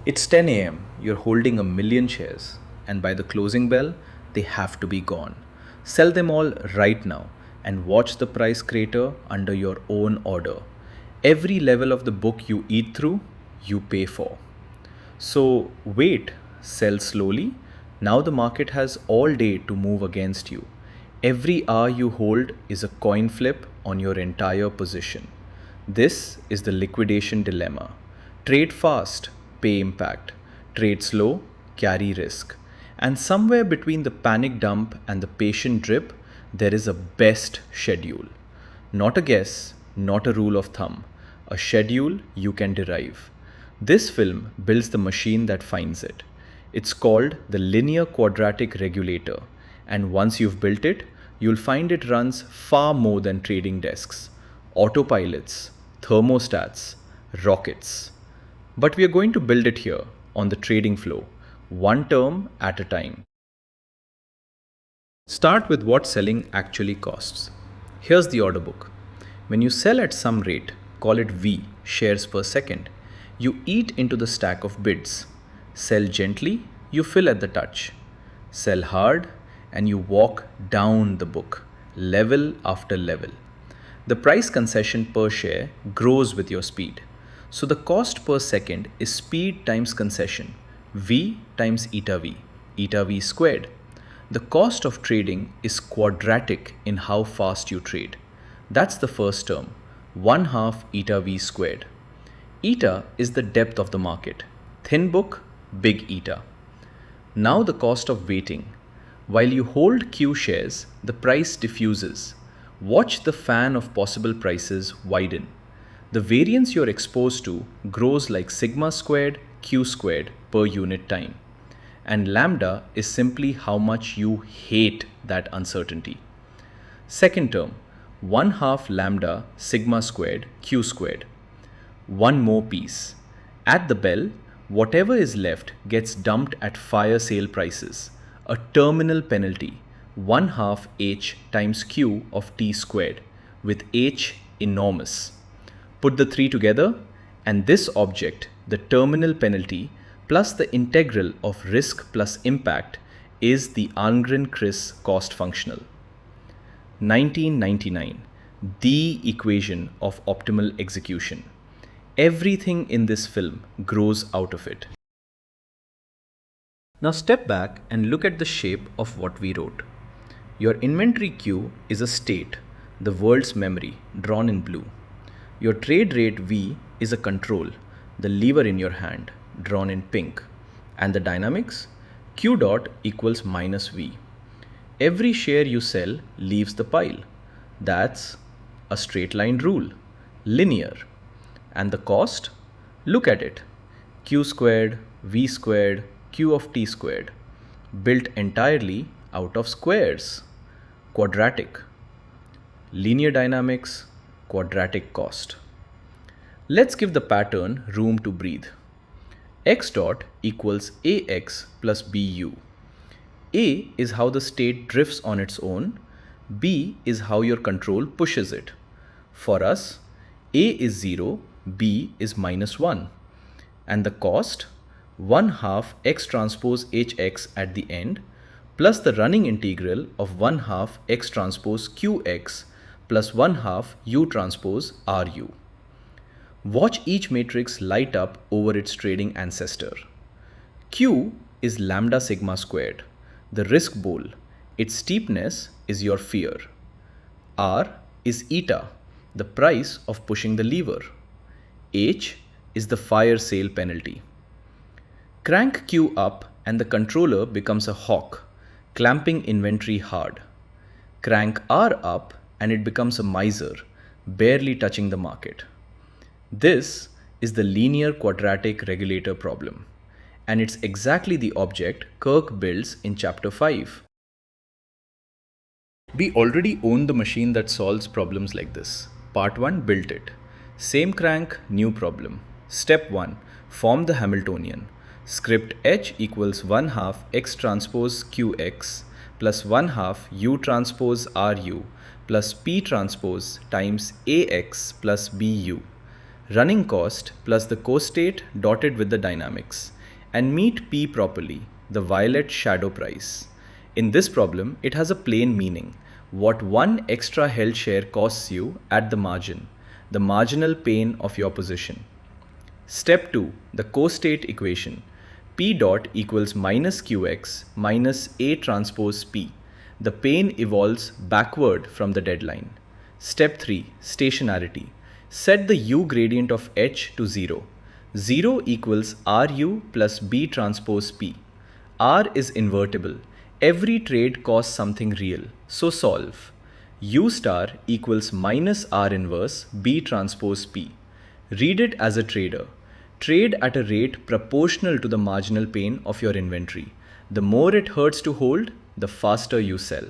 It's 10 a.m., you're holding a million shares, and by the closing bell, they have to be gone. Sell them all right now and watch the price crater under your own order. Every level of the book you eat through, you pay for. So wait, sell slowly. Now the market has all day to move against you. Every hour you hold is a coin flip on your entire position. This is the liquidation dilemma. Trade fast, pay impact. Trade slow, carry risk. And somewhere between the panic dump and the patient drip, there is a best schedule. Not a guess, not a rule of thumb, a schedule you can derive. This film builds the machine that finds it. It's called the Linear-quadratic regulator, and once you've built it, you'll find it runs far more than trading desks, autopilots, thermostats, rockets. But we are going to build it here on the trading floor, one term at a time. Start with what selling actually costs. Here's the order book. When you sell at some rate, call it V, shares per second, you eat into the stack of bids. Sell gently, you fill at the touch. Sell hard, and you walk down the book, level after level. The price concession per share grows with your speed. So the cost per second is speed times concession, V times eta V squared. The cost of trading is quadratic in how fast you trade. That's the first term, 1/2 eta V squared. Eta is the depth of the market. Thin book, big eta. Now the cost of waiting. While you hold Q shares, the price diffuses. Watch the fan of possible prices widen. The variance you're exposed to grows like sigma squared, Q squared per unit time. And lambda is simply how much you hate that uncertainty. Second term, 1/2 lambda sigma squared, Q squared. One more piece. At the bell, whatever is left gets dumped at fire sale prices. A terminal penalty, 1/2 H times Q of T squared, with H enormous. Put the three together, and this object, the terminal penalty, plus the integral of risk plus impact, is the Almgren-Kris cost functional. 1999, the equation of optimal execution. Everything in this film grows out of it. Now step back and look at the shape of what we wrote. Your inventory Q is a state, the world's memory, drawn in blue. Your trade rate V is a control, the lever in your hand, drawn in pink. And the dynamics? Q dot equals minus V. Every share you sell leaves the pile. That's a straight line rule, linear. And the cost? Look at it. Q squared, V squared, Q of T squared. Built entirely out of squares. Quadratic. Linear dynamics, quadratic cost. Let's give the pattern room to breathe. X dot equals AX plus BU. A is how the state drifts on its own. B is how your control pushes it. For us, A is 0, B is -1. And the cost? 1/2 X transpose HX at the end, plus the running integral of 1/2 X transpose QX plus 1/2 U transpose RU. Watch each matrix light up over its trading ancestor. Q is lambda sigma squared, the risk bowl. Its steepness is your fear. R is eta, the price of pushing the lever. H is the fire sale penalty. Crank Q up and the controller becomes a hawk, clamping inventory hard. Crank R up and it becomes a miser, barely touching the market. This is the linear-quadratic regulator problem, and it's exactly the object Kirk builds in Chapter 5. We already own the machine that solves problems like this. Part 1 built it. Same crank, new problem. Step 1, form the Hamiltonian. Script H equals 1/2 X transpose QX plus 1/2 U transpose RU plus P transpose times AX plus BU. running cost plus the co-state dotted with the dynamics, and meet P properly, the violet shadow price. In this problem, it has a plain meaning. What one extra held share costs you at the margin, the marginal pain of your position. Step 2. The co-state equation. P dot equals minus Qx minus A transpose P. The pain evolves backward from the deadline. Step 3. Stationarity. Set the U gradient of H to 0. 0 equals Ru plus B transpose P. R is invertible. Every trade costs something real, so solve. U star equals minus R inverse B transpose P. Read it as a trader. Trade at a rate proportional to the marginal pain of your inventory. The more it hurts to hold, the faster you sell.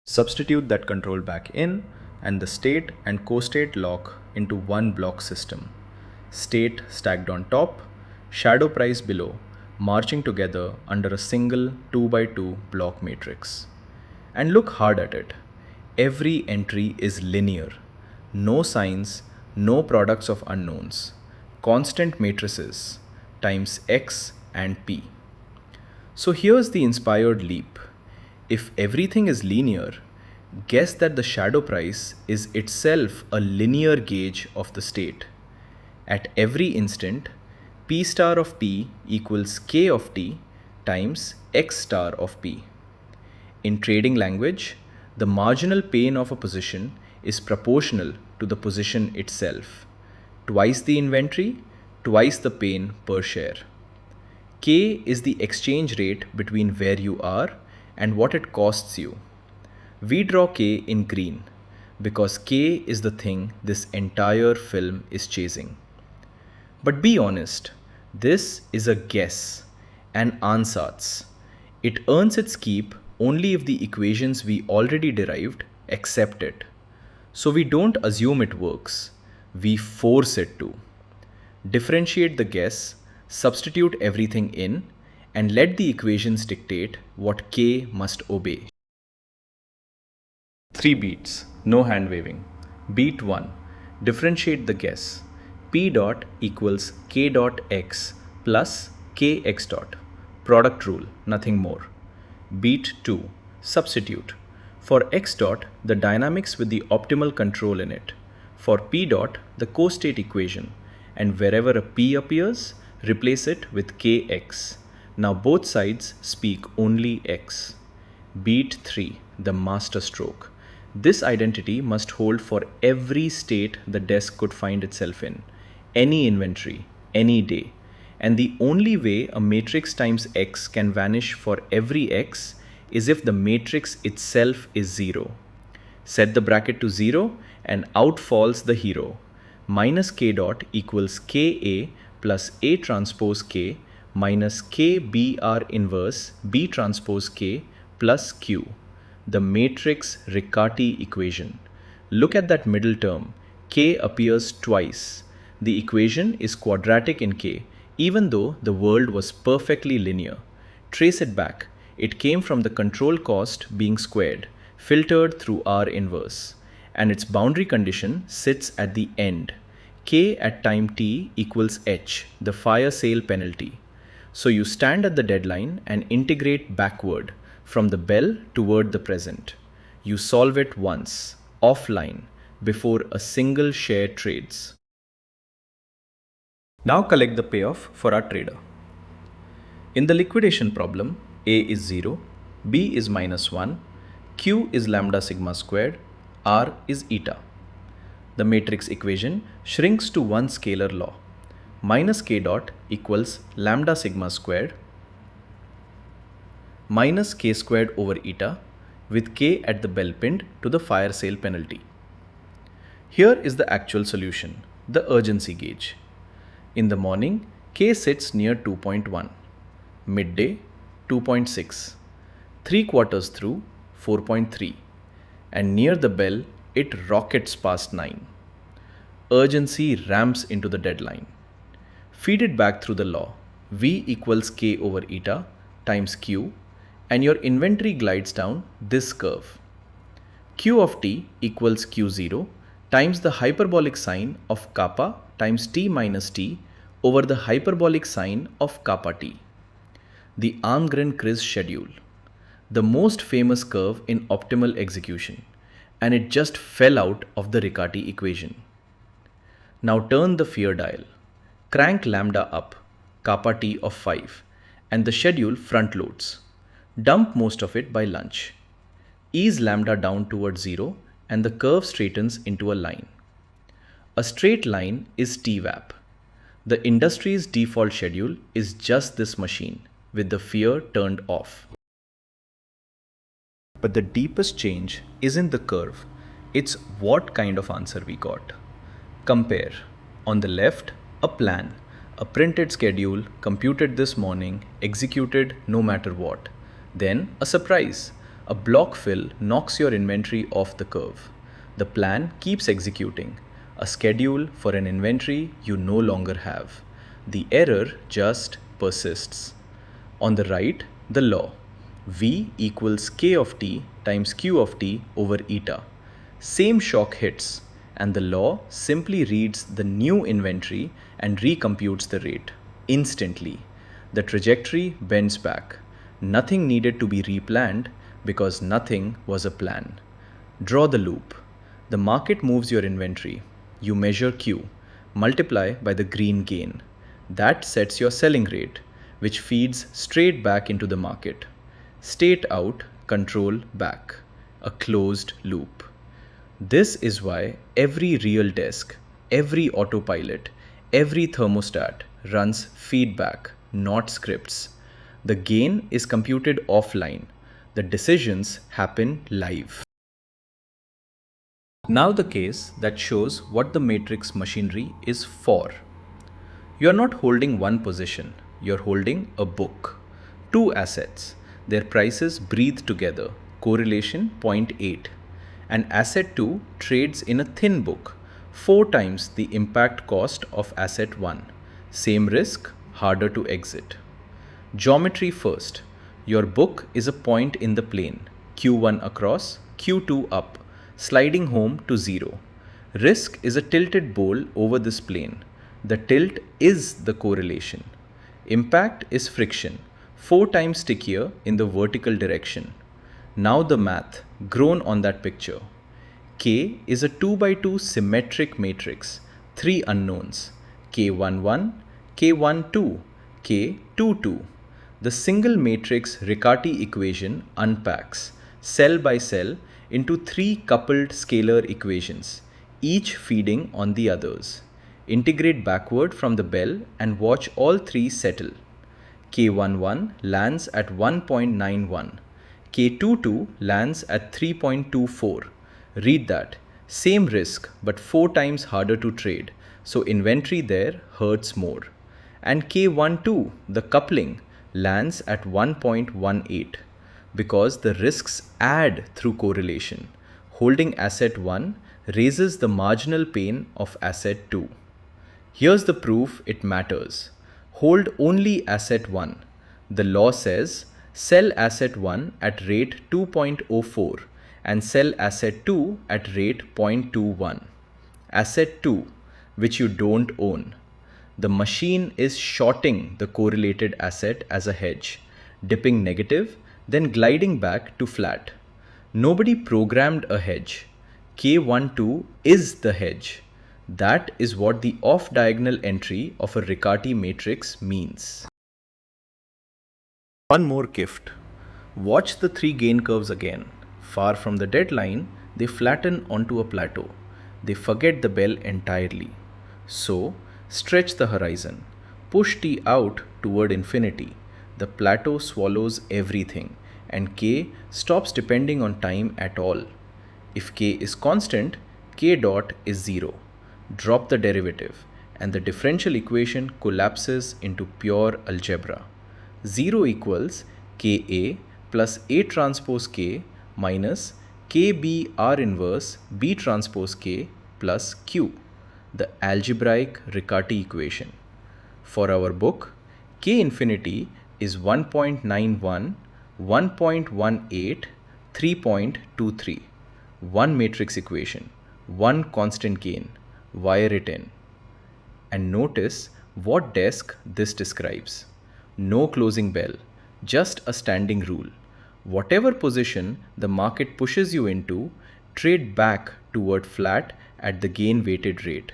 Substitute that control back in and the state and co-state lock into one block system. State stacked on top, shadow price below, marching together under a single 2x2 block matrix. And look hard at it. Every entry is linear. No signs, no products of unknowns. Constant matrices times X and P. So here's the inspired leap. If everything is linear, guess that the shadow price is itself a linear gauge of the state. At every instant, P star of T equals K of T times X star of P. In trading language, the marginal pain of a position is proportional to the position itself. Twice the inventory, twice the pain per share. K is the exchange rate between where you are and what it costs you. We draw K in green because K is the thing this entire film is chasing. But be honest, this is a guess, an ansatz. It earns its keep only if the equations we already derived accept it. So we don't assume it works, we force it to. Differentiate the guess, substitute everything in, and let the equations dictate what K must obey. 3 beats, no hand waving. Beat 1. Differentiate the guess. P dot equals K dot X plus Kx dot. Product rule, nothing more. Beat 2. Substitute. For X dot, the dynamics with the optimal control in it. For P dot, the co-state equation. And wherever a P appears, replace it with Kx. Now both sides speak only X. Beat 3. The master stroke. This identity must hold for every state the desk could find itself in. Any inventory, any day. And the only way a matrix times X can vanish for every X is if the matrix itself is 0. Set the bracket to 0 and out falls the hero. Minus K dot equals Ka plus A transpose K minus KBR inverse B transpose K plus Q. The matrix Riccati equation. Look at that middle term. K appears twice. The equation is quadratic in K, even though the world was perfectly linear. Trace it back. It came from the control cost being squared, filtered through R inverse. And its boundary condition sits at the end. K at time t equals H, the fire sale penalty. So you stand at the deadline and integrate backward, from the bell toward the present. You solve it once, offline, before a single share trades. Now collect the payoff for our trader. In the liquidation problem, A is 0, B is minus 1, Q is lambda sigma squared, R is eta. The matrix equation shrinks to one scalar law. Minus K dot equals lambda sigma squared minus K squared over eta with K at the bell pinned to the fire sale penalty. Here is the actual solution, the urgency gauge. In the morning, K sits near 2.1, midday 2.6, 3 quarters through 4.3, and near the bell it rockets past 9. Urgency ramps into the deadline. Feed it back through the law, V equals K over eta times Q, and your inventory glides down this curve. Q of T equals Q0 times the hyperbolic sine of kappa times t minus t over the hyperbolic sine of kappa t. The Almgren-Kris schedule, the most famous curve in optimal execution, and it just fell out of the Riccati equation. Now turn the fear dial, crank lambda up, kappa t of 5, and the schedule front loads. Dump most of it by lunch. Ease lambda down towards 0 and the curve straightens into a line. A straight line is TVAP. The industry's default schedule is just this machine with the fear turned off. But the deepest change isn't the curve, it's what kind of answer we got. Compare. On the left, a plan, a printed schedule, computed this morning, executed no matter what. Then a surprise. A block fill knocks your inventory off the curve. The plan keeps executing. A schedule for an inventory you no longer have. The error just persists. On the right, the law. V equals K of t times Q of t over eta. Same shock hits, and the law simply reads the new inventory and recomputes the rate instantly. The trajectory bends back. Nothing needed to be replanned because nothing was a plan. Draw the loop. The market moves your inventory. You measure Q, multiply by the green gain. That sets your selling rate, which feeds straight back into the market. State out, control back. A closed loop. This is why every real desk, every autopilot, every thermostat runs feedback, not scripts. The gain is computed offline. The decisions happen live. Now the case that shows what the matrix machinery is for. You are not holding one position. You are holding a book. Two assets. Their prices breathe together. Correlation 0.8. And asset 2 trades in a thin book. 4 times the impact cost of asset 1. Same risk, harder to exit. Geometry first. Your book is a point in the plane. Q1 across, Q2 up, sliding home to 0. Risk is a tilted bowl over this plane. The tilt is the correlation. Impact is friction, 4 times stickier in the vertical direction. Now the math, grown on that picture. K is a 2 by 2 symmetric matrix, 3 unknowns, K11, K12, K22. The single matrix Riccati equation unpacks, cell by cell, into 3 coupled scalar equations, each feeding on the others. Integrate backward from the bell and watch all 3 settle. K11 lands at 1.91. K22 lands at 3.24. Read that. Same risk but 4 times harder to trade, so inventory there hurts more. And K12, the coupling, lands at 1.18 because the risks add through correlation. Holding asset 1 raises the marginal pain of asset 2. Here's the proof it matters. Hold only asset 1. The law says sell asset 1 at rate 2.04 and sell asset 2 at rate 0.21. Asset 2, which you don't own. The machine is shorting the correlated asset as a hedge, dipping negative, then gliding back to flat. Nobody programmed a hedge. K12 is the hedge. That is what the off-diagonal entry of a Riccati matrix means. One more gift. Watch the 3 gain curves again. Far from the deadline, they flatten onto a plateau. They forget the bell entirely. So, stretch the horizon. Push T out toward infinity. The plateau swallows everything, and K stops depending on time at all. If K is constant, K dot is 0. Drop the derivative, and the differential equation collapses into pure algebra. 0 equals Ka plus A transpose K minus KB R inverse B transpose K plus Q, the algebraic Riccati equation. For our book, K infinity is 1.91, 1.18, 3.23. One matrix equation. one constant gain, wire it in. And notice what desk this describes. No closing bell, just a standing rule. Whatever position the market pushes you into, trade back toward flat at the gain weighted rate.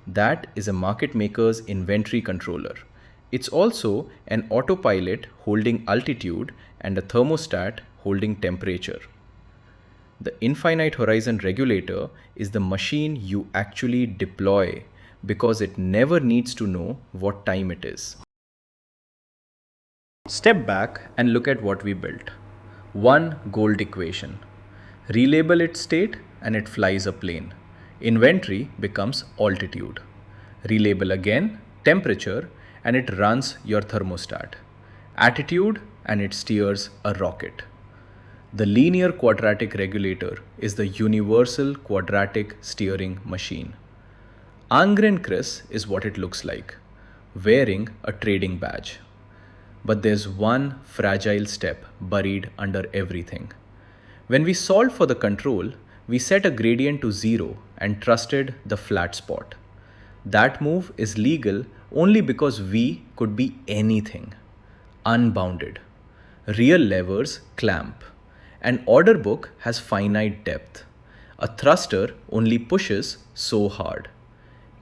That is a market maker's inventory controller. It's also an autopilot holding altitude and a thermostat holding temperature. The infinite horizon regulator is the machine you actually deploy because it never needs to know what time it is. Step back and look at what we built. One gold equation. Relabel its state and it flies a plane. Inventory becomes altitude. Relabel again, temperature, and it runs your thermostat. Attitude, and it steers a rocket. The linear quadratic regulator is the universal quadratic steering machine. Angren Chris is what it looks like, wearing a trading badge. But there's one fragile step buried under everything. When we solved for the control, we set a gradient to 0 and trusted the flat spot. That move is legal only because V could be anything. Unbounded. Real levers clamp. An order book has finite depth. A thruster only pushes so hard.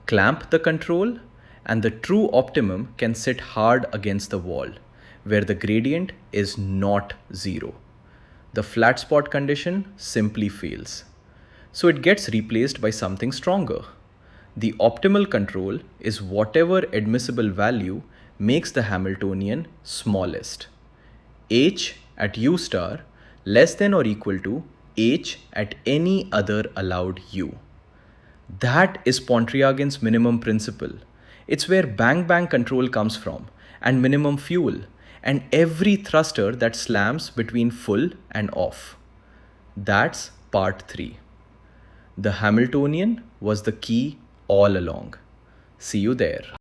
Clamp the control, and the true optimum can sit hard against the wall, where the gradient is not 0. The flat spot condition simply fails. So it gets replaced by something stronger. The optimal control is whatever admissible value makes the Hamiltonian smallest. H at U star less than or equal to H at any other allowed U. That is Pontryagin's minimum principle. It's where bang-bang control comes from, and minimum fuel, and every thruster that slams between full and off. That's part 3. The Hamiltonian was the key all along. See you there.